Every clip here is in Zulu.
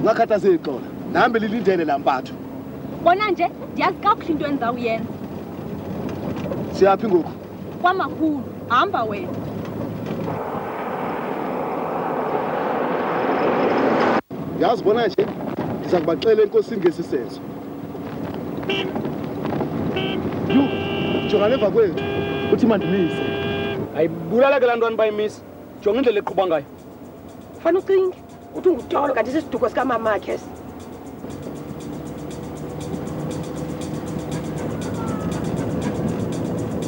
Ngakhathazeki xolo. Nahambe lilindele lampatho. Bona nje ndiyazi kakuhle into enza uyenza. Siyaphi ngoku? Kwamakhulu, hamba wena. Yazi bona nje ndiza kubaxela enkosini ngesisenzo. Jonga neva kwethu uthi mandimise. Ayibulala ke laa ntwana bayimisi. Jonga indlela eqhuba ngayo. Fana ucinge uthi ungutolo kanti sisiduko sikamamakhe esi.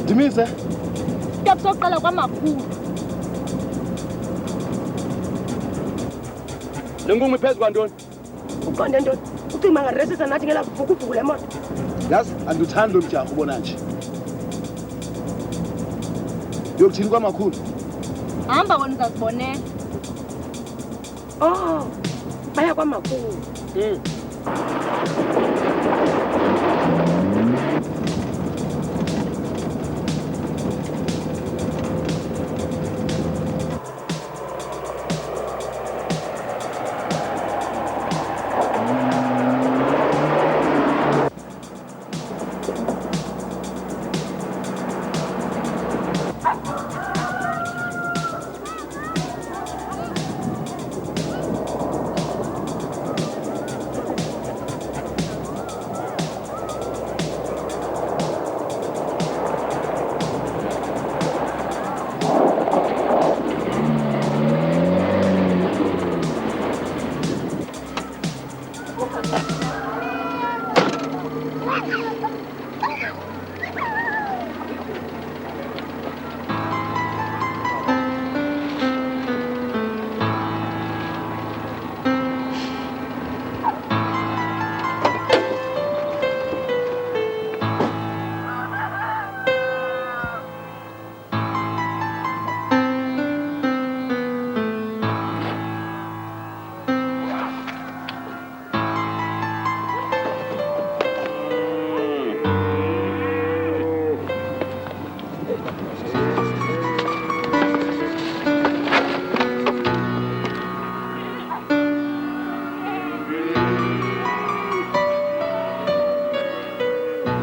Ndimise? Stop soqala kwamakhulu. Lenkungu iphezu kwantoni? Uqonde ntoni? Ucinga mangaresisa nathi ngela vukuvuku le moto. Yazi andithandi lo mjarho ubona nje. Yokuthini kwamakhulu? Hamba wena uzazibonela. Oh, baya kwamakhulu.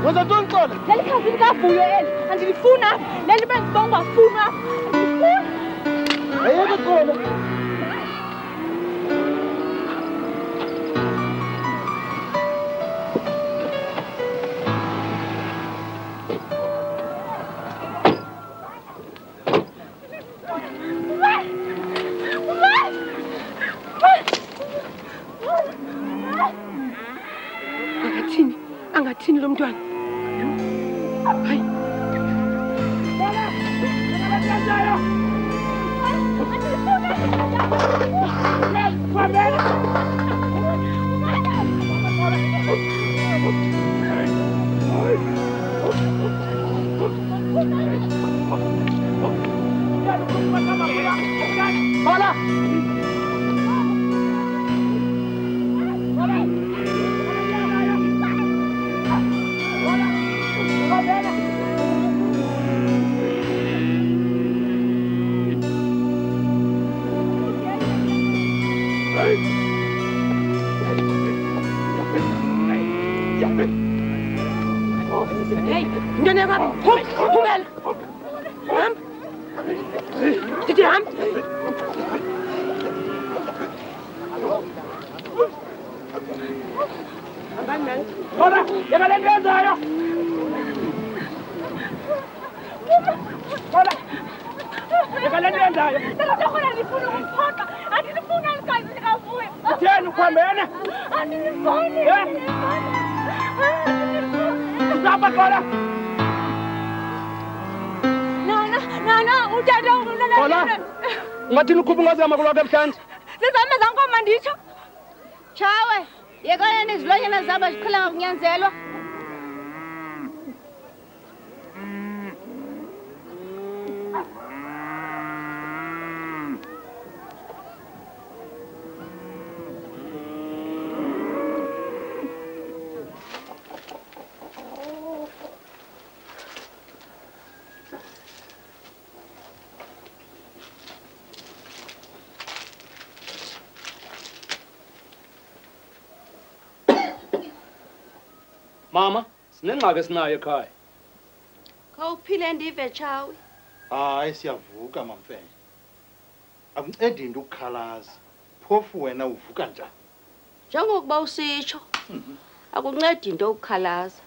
Wenza ntoni xolo? Leli khazi likavuyo eli, andilifuna. Leli bengibonga ungafunwa. Ayeke xolo. Angathini lo mntwana? Hayi. Bala! Hey, ndene baba, phumela. Ham. Ndithi ham. nayo Ndakona ndifuna umphoqa. Andifuna ligazi likavuyo. Utheni ukhambene? Andifuni. Uzaba xola. Nana, utata ulala. Xola. Ungathini ukhupha ungazama kulwakho ebuhlanti? Sizame zankoma nditsho. Chawe, yekana nezilwanyana zabo ziqhela ngokunyanzelwa. Mama, sinengxaki esinayo ekhaya. Khawuphile ndive Chawe. Hayi siyavuka mamfene. Akuncedi into ukukhalaza. Phofu wena uvuka njani? Njengokuba usitsho. Akuncedi into ukukhalaza.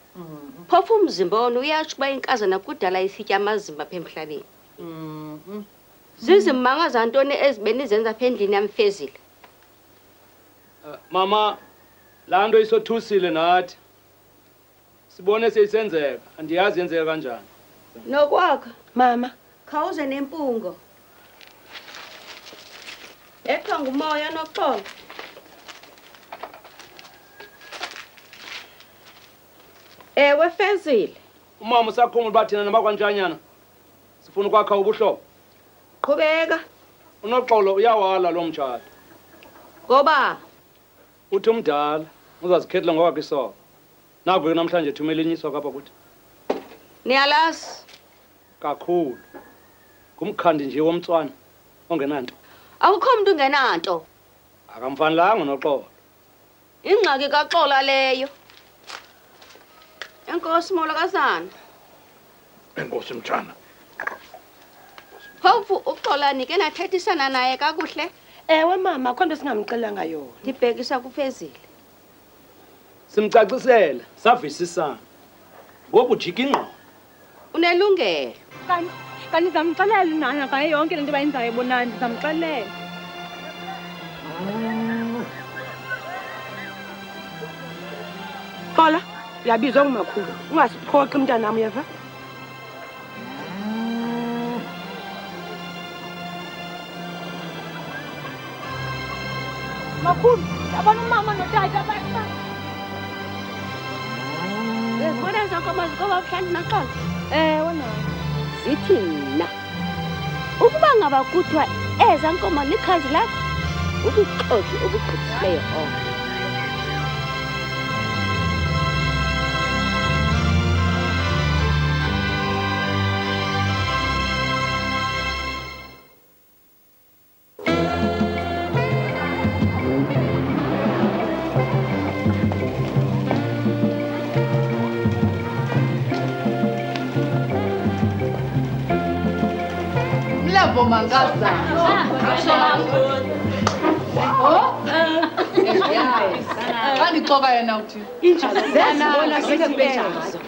Phofu umzimba wona uyatsho uba inkazana kudala isitya amazimba apha emhlabeni. Zizimanga zantoni ezibeni zenza apha endlini yamfezile? Mama, laa nto isothusile nathi. Sibone seyisenzeka, andiyazi yenzeka kanjani. Nokwakha, Mama, khawuze nempungo. Ekho ngumoya noxolo. Ewe Fezile, Umama usakhumbula uba thina nabakwanjanyana sifuna ukwakha ubuhlobo. qhubeka. Unoxolo uyawala lo mtshato. Ngoba Uthi umdala uzazikhethela ngokwakhe isoka. Naku ke namhlanje thumela inye isoka apha kuthi. niyalazi, Kakhulu. Ngumkhandi nje womtswana ongenanto. akukho umuntu ungenanto. Akamfanelanga unoxolo. Ingxaki kaxola leyo. Enkosi molokazana. Enkosi mtshana. Phofu uxola nike nathethisana naye kakuhle. ewe mama, khonto singamxelanga yona. Ndibhekisa kuFezile. Simcacisele, savisisana. Ngoku jika ingqondo. Unelungelo. Kanti ndizamxelela nana ngayo yonke le nto bayenzayo bonani, ndizamxelela. Xola, uyabizwa ngumakhulu. Ungasiphoqi mntanam uyeva? Makhulu, yabona umama notata abasa. Uyazibona zankoma zikoba buhlanti naxolo. Ewe nana. Zithi mna. Ukuba ngaba kuthiwa eza nkomo likhazi lakho, ubuxoki obugqithisileyo oko. Mlevo mangaza. Bandixoka yena uthi.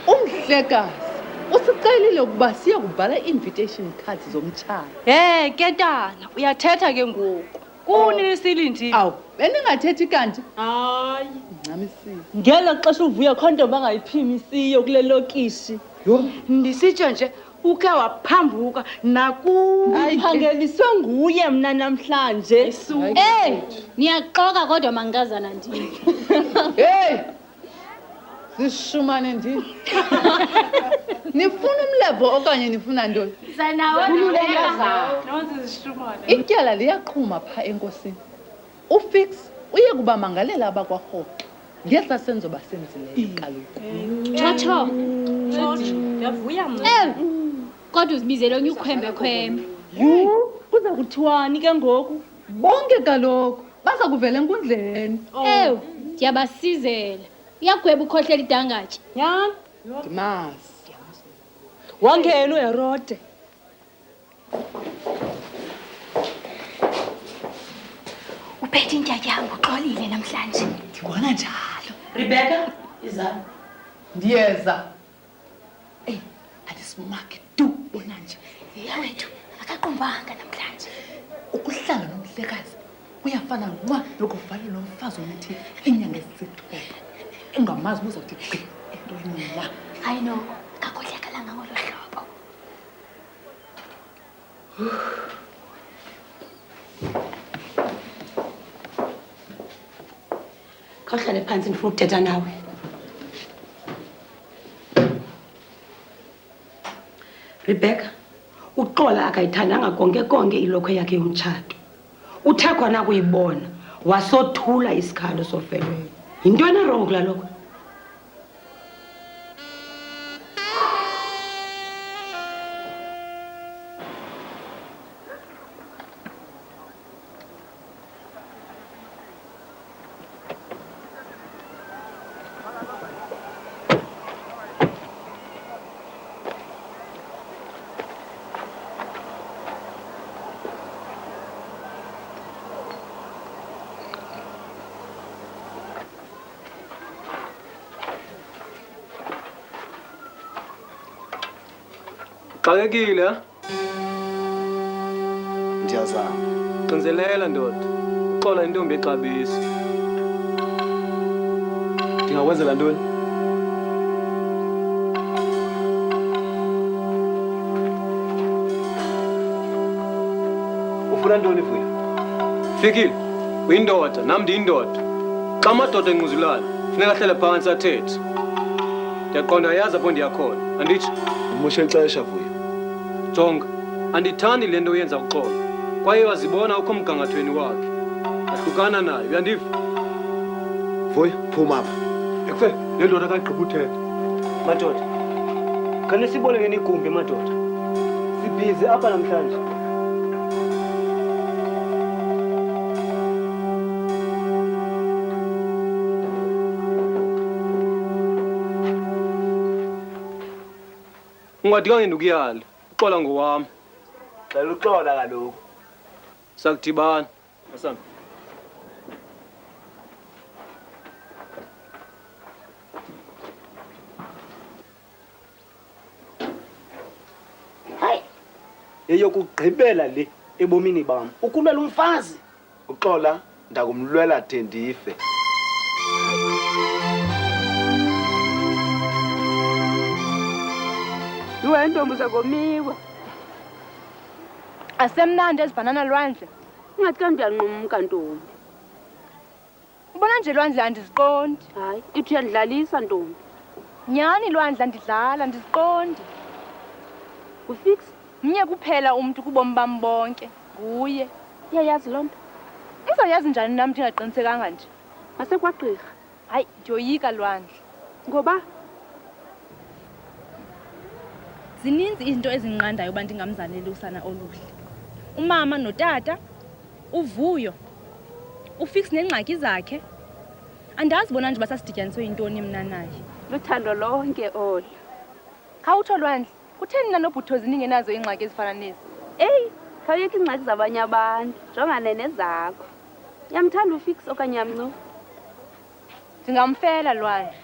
Umhlekazi usixelile ukuba siya kubhala ii-invitation cards zomtshato. Ke tala, uyathetha ke ngoku. Kunisilindile. Awu, beningathethi kanti? Hayi. Ncamisile. Ngelo xesha uvuya khonto bangayiphimisiyo kule lokishi. Ndisitsho nje uke waphambuka nakuphangeliswe nguye mna namhlanje. Niyaxoka kodwa mangazana ndini. Hey! Zishumane ndini. Nifuna umlevo okanye nifuna ntoni? Ityala liyaqhuma pha enkosini. Ufix uye kuba mangalela abakwarhoqo ngesa senzo basenzileyo kaloku. Chocho. Ndiyavuya mna. Kodwa uzibizele onye ukhwembe. Kuza kuthiwani ke ngoku? Bonke kaloku baza kuvela enkundleni. Ndiyabasizela. Uyagweba ukhohlela idangatye. Nyani? Dimas. Wangena uHerode. Uphethe intyatyambo uxolile namhlanje. Ndibona njalo. Rebecca, izani. Ndiyeza. Andisimake tu bona nje. Yawethu, akaqumbanga namhlanje. Ukuhlala nomhlekazi uyafana noma lokuvalwa nomfazi omuthi inyanga esithole. Engamazi uzawuthi gqi entweni la. Hayi no, akakhohlakalanga ngolo hlobo. Khawuhlale phansi ndifuna ukuthetha nawe. Rebecca, uXola akayithandanga konke ilokho yakhe yomtshato. Uthe khona kuyibona wasothula isikhalo sofelweyo. Yintoni erongo kulalokho? Xakekile, Ndiyazama. qinzelela ndoda. Uxola intombi exabisa. Ndingakwenzela ntoni? Ufuna ntoni futhi? Fikile, uyindoda, nam ndiyindoda. Xa amadoda engquzulana, funeka ahlale phantsi athethe. Ndiyaqonda ayazi apho ndiyakhona, anditsho? Umushe ixesha Vuyo. Jonga, andithandi le nto uyenza uXola. Kwaye wazibona ukho mgangathweni wakhe. Ahlukana naye, uyandiva? Vuyo, phuma apha. Ekufe, le ndoda kagqiba uthetha. Madoda, khane sibone ngeni igumbi madoda. Sibhizi apha namhlanje. Ungadikanga ndukuyala. Uxola ngowami. Xela uXola kaloku. Sakudibana. Asam. Hayi. Yeyokugqibela le ebomini bam. Ukulwela umfazi. uXola ndakumlwela de ndife. Ywe ntombi zakomiwe. Asemnandi ezibhanana lwandle. Ungathi kanti uyanqumka ntombi. Ubona nje lwandle andiziqondi. Hayi, ithi uyandlalisa ntombi. Nyani lwandle andidlala ndiziqondi. Ufix? Mnye kuphela umuntu kubomi bam bonke. Nguye. Uyayazi loo nto? Uzayazi njani nam ndingaqinisekanga nje? Ngasekwagqirha. Hayi, ndiyoyika lwandle. Ngoba? Zininzi izinto ezinqandayo uba ndingamzaleli usana oluhle. Umama notata, uvuyo, ufix nengxaki zakhe. Andazi bona nje basasidityaniswe yintoni mna naye. Luthando lonke olu. Khawutsho lwandle, kutheni na nobhuthozi ningenazo iingxaki ezifana nezi? Eyi, khawuyeka iingxaki zabanye abantu. Jongane nezakho. Yamthanda ufix okanye yamncu? Ndingamfela lwandle.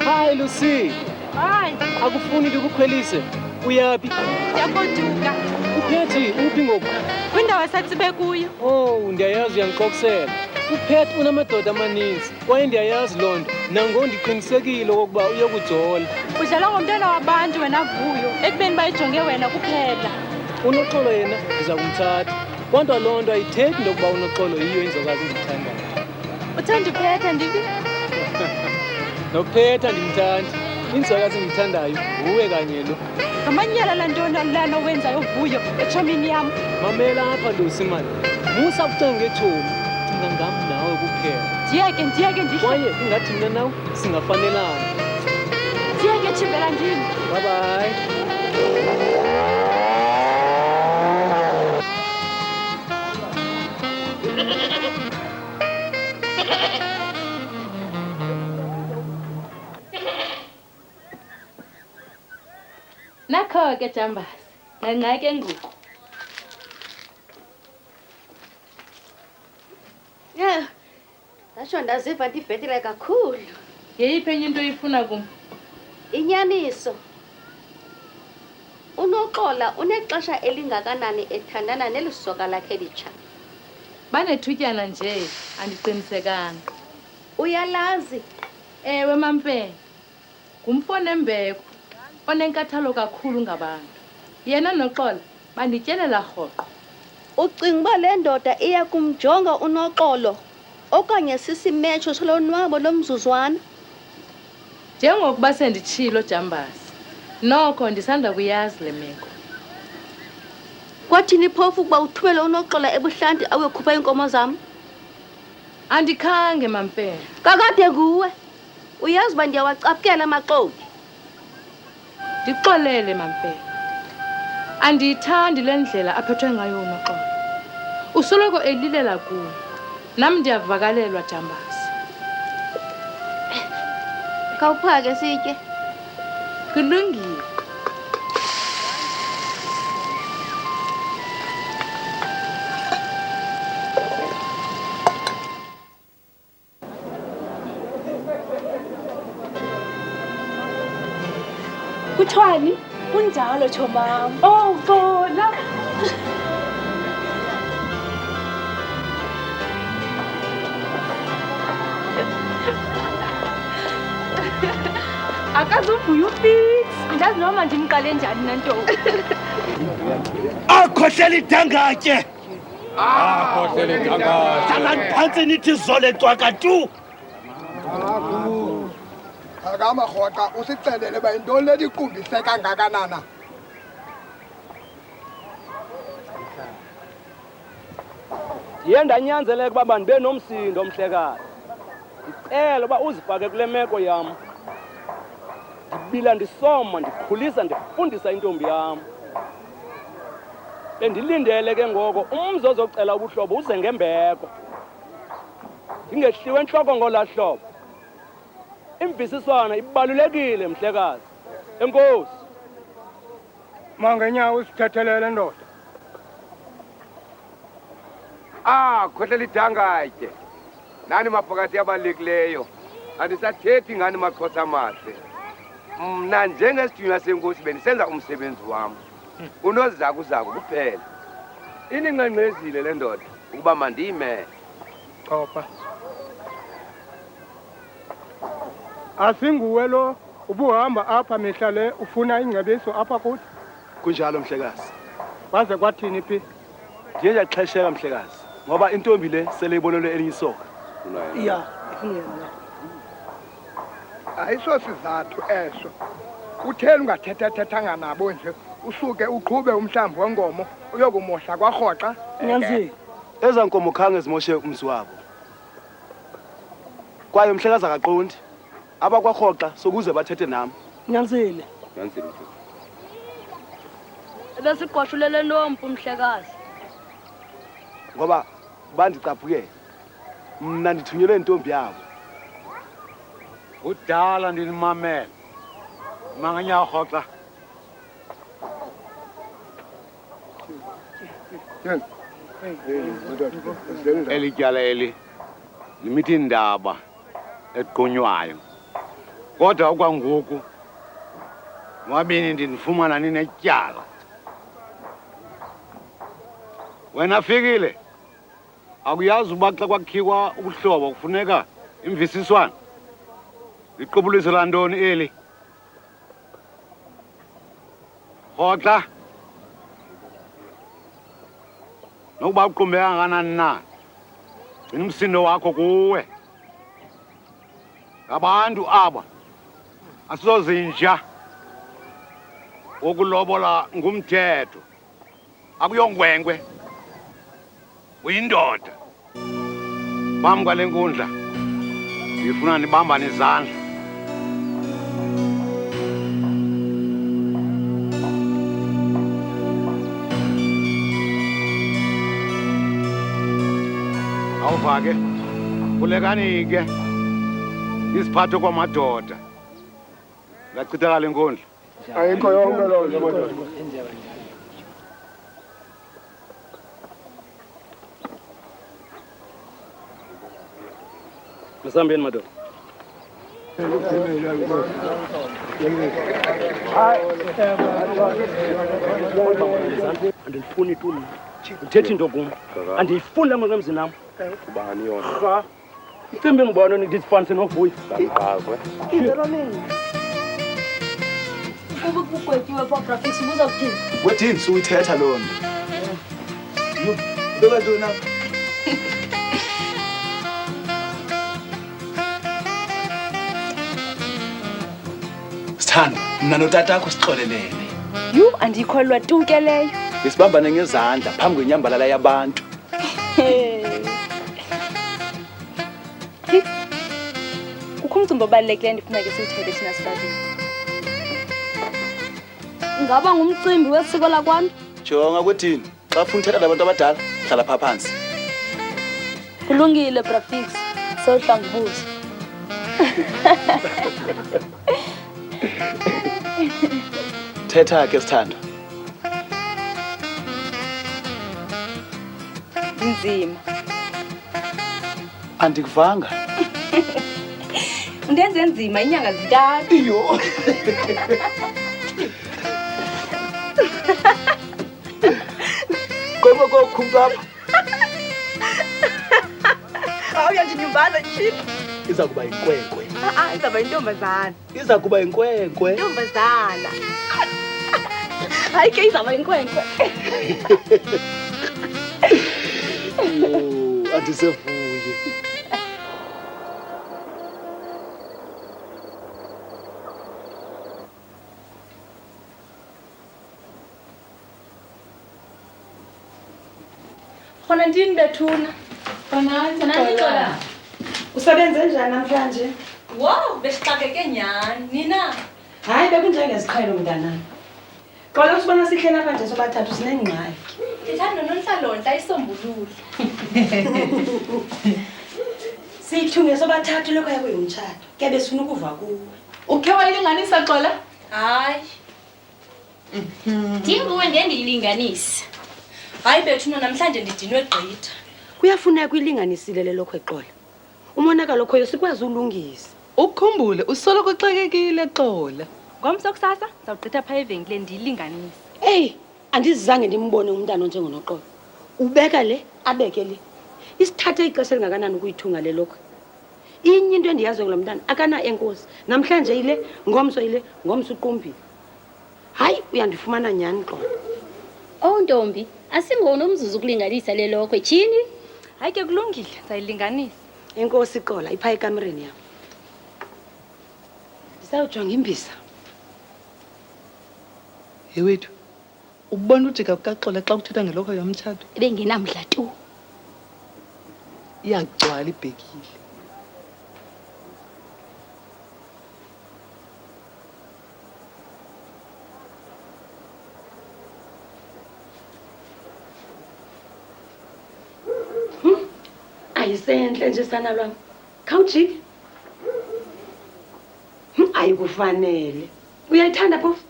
Hi Lucy, Hayi, akufuni ndikukhwelise. Uyaphi? ndiyagoduka. Uphethi uphi ngoku? Kwindawo esatsibe kuyo. Oh, ndiyayazi uyandiqokusela. Uphethi unamadoda amaninzi kwaye ndiyayazi loo nto. Nango ndiqinisekile okokuba uyokujola. Udlala ngomntwana wabantu wena Vuyo, ekubeni bayijonge wena kuphela. UNoxolo yena ndiza kumthatha. Kodwa loo nto ayithethi into yokuba uNoxolo yiyo inzokazi endiyithandayo. Uthanda uphetha ndivi? Nophetha ndimthanda. Inzokazi endiyithandayo nguwe kanye lo. Ngamanyala lantoni lana owenzayo Vuyo etshomini yam. Mamela apha Lucy mani. Musa kucinga ngethomi. Cinga ngam nawe kuphela. Ndiyeke ndihle. Kwaye ingathi mna nawe singafanelana. Ndiyeke chivela ndini. Bye bye. Nakho ke Jambasi. Ngangake nguku. Yeah. Kutsho ndaziva ndibhetele kakhulu. Yeyiphi enye into oyifuna kum? Inyaniso. Unoxola unexesha elingakanani ethandana nelisoka lakhe elitsha. Banethutyana nje, andiqinisekanga. Uyalazi? Ewe Mampe. Ngumfo nembeko onenkathalo kakhulu ngabantu. Yena noxola bandityelela rhoqo. Ucinga uba le ndoda iya kumjonga unoxolo okanye sisimetsho solonwabo lomzuzwana? Njengokuba senditshilo Jambasi, noko ndisanda kuyazi le meko. Kwathini phofu ukuba uthumele unoxola ebuhlanti awekhupha iinkomo zam? Andikhange Mampe. Kakade nguwe. Uyazi uba ndiyawacapukela amaxoki. Ndixolele Mampe. Andiyithandi le ndlela aphethwe ngayo unoxola. Usoloko elilela kuwe. Nam ndiyavakalelwa Jambasi. Khawuphake sitye. Kulungile. Kuthiwani? Kunjalo Chomam. Oh, Xola. Akazuvuya uFix. Andazi noma ndimqale njani nantombi. Akhohlela idangatye. Akhohlela idangatye. Dlala phansi nithi zole cwakatu. Akama rhoqa usixelele ba into le liqumbise kangakanana. Ndiye ndanyanzeleka uba ndibe nomsindo mhlekazi. Ndicela uba uzifake kule meko yam. Ndibila ndisoma, ndikhulisa, ndifundisa intombi yam. Bendilindele ke ngoko umzi ozocela ubuhlobo uze ngembeko. Ndingehliwe entloko ngolaa hlobo. Imvisiswana ibalulekile mhlekazi. Enkosi. Mangenyawo usithethelele ndoda. Khohlela idangatye. Nani maphakathi abalulekileyo. Andisathethi ngani maxhosa amahle. Mna njengesithunywa senkosi bendisenza umsebenzi wam. Unozakuzaku kuphela. Iningqengqezile le ndoda ukuba mandiyimele. Chopha. Asinguwe lo ubuhamba apha mihla le ufuna ingcebiso apha kuthi? Kunjalo mhlekazi. Waze kwathini phi? Ndiye ndiyaxhesheka mhlekazi ngoba intombi le sele ibonelwe elinye isoka. Ya, ayiso sizathu eso. Utheni ungathetha nabo nje usuke uqhube umhlambi wenkomo uyokumohla kwarhoxa? Nyanzile. Eza nkomo khange zimoshe umzi wabo. Kwaye mhlekazi akaqondi. Abakwarhoxa sokuze bathethe nami. Nyanzile. Nyanzile. Ebesiqoshulele ntombi umhlekazi. Ngoba bandicaphuke. Mna ndithunyelwe intombi yabo. Udala ndinimamela. Manganya rhoxa. Elityala eli limithi indaba eqonywayo. Kodwa okwangoku wabini ndinifumana ninetyala. Wena Fikile, akuyazi uba xa kwakhiwa ubuhlobo kufuneka imvisiswano. Liqubulise la ntoni eli? Rhoxa. Nokuba uqumbe kangakanani na, gcina umsindo wakho kuwe. Abantu aba asizozinja wokulobola ngumthetho. Akuyongwengwe. Uyindoda. Phambi kwale nkundla ndifuna nibambane izandla. Awuvake kulekani ke isiphatho kwamadoda ngachithakala inkundla. Ayikho yonke loo nto. Masambeni madoda. Andifuni tu uthethe into kum. Andiyifuni lama emzini nam. Ubani yona? Mfimbi ngibona ndizifanise novuyo. Ngakwe. Indlela mina. Kuba kugwetyiwe papa fix ubuza kuthini? Wethini suyithetha loo nto? Beka ntona? Sithando, mina notatakho sixolelene. Yu andikholwa tu ke leyo. Besibambane ngezandla phambi kwenyambalala yabantu. Kukho umcimbi obalulekileyo ndifuna ke siwuthethe thina sibabini. Ngaba ngumcimbi wesiko lakwami? Jonga kwethini? Xa ufuna uthetha nabantu abadala, hlala pha phansi. Kulungile bra fix. Sohla ngibuza. Thetha ke Sithando. Nzima. Andikuvanga. Ndenze nzima inyanga zintathu. Iyo. Koma kokhumba apha. Awuyandinyumbaza chip. Iza kuba inkwenkwe. Izaba intombazana. Iza kuba inkwenkwe. Intombazana. Hayi ke izaba inkwenkwe. Andisevuye. Khona ndini bethuna. Khona Xola. Usebenze njani namhlanje? Wow, besixakeke nyani. Nina? Hayi bekunjengeziqhelo mntanami. Xola usibona sihle lapha nje sobathathu sinengxaki. Ndithanda nonhlalonhla isombululo. Siyithunge sobathathu lokho yakuyumtshato. Ke besifuna ukuva kuwe. Ukhe wayilinganisa Xola? Hayi. Ndinguwe ndendiyilinganisa. Hayi bethuna namhlanje ndidinwe gqitha. Kuyafuneka uyilinganisile lelokho eXola. Umonakalo lokho sikwazi ulungisa. Ukukhumbule usoloko uxakekile Xola. Ngomso kusasa zawugqitha pha evenkileni ndiyilinganisa. Hey, andizange ndimbone umntana onjengonoXola. Ubeka le, abeke le. Isithathe ixesha elingakanani ukuyithunga lelokho. Inye into endiyazi ngolo mntana akana enkosi. Namhlanje ile, ngomso ile, ngomso uqumbile. Hayi, uyandifumana nyani Xola. Oh ntombi, asingona umzuzu ukulinganisa lelokho echini? Hayi ke kulungile, sayilinganisa. Enkosi Xola, ipha ekamereni yakho. Ndisawujonga imbiza. Yewethu. Ubona ujika kaXola xa uthetha ngelokho yomtshato? Bengenamdla tu. Iyagcwala ibhekile. Ayisenhle nje sana lwami. Khawujike. Ayikufanele. Uyayithanda phofu?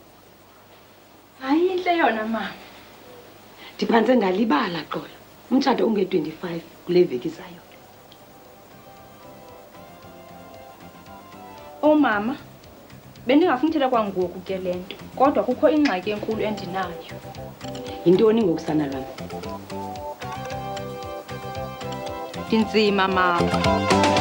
Hayi inhle yona mama. Ndiphantse ndalibala Xola. Umtshato unge-25 kule veki zayo. Oh mama. Bendingafuni uthetha kwangoku ke lento, kodwa kukho ingxaki enkulu endinayo. Yintoni ngokusana lwami? Ndinzima mama.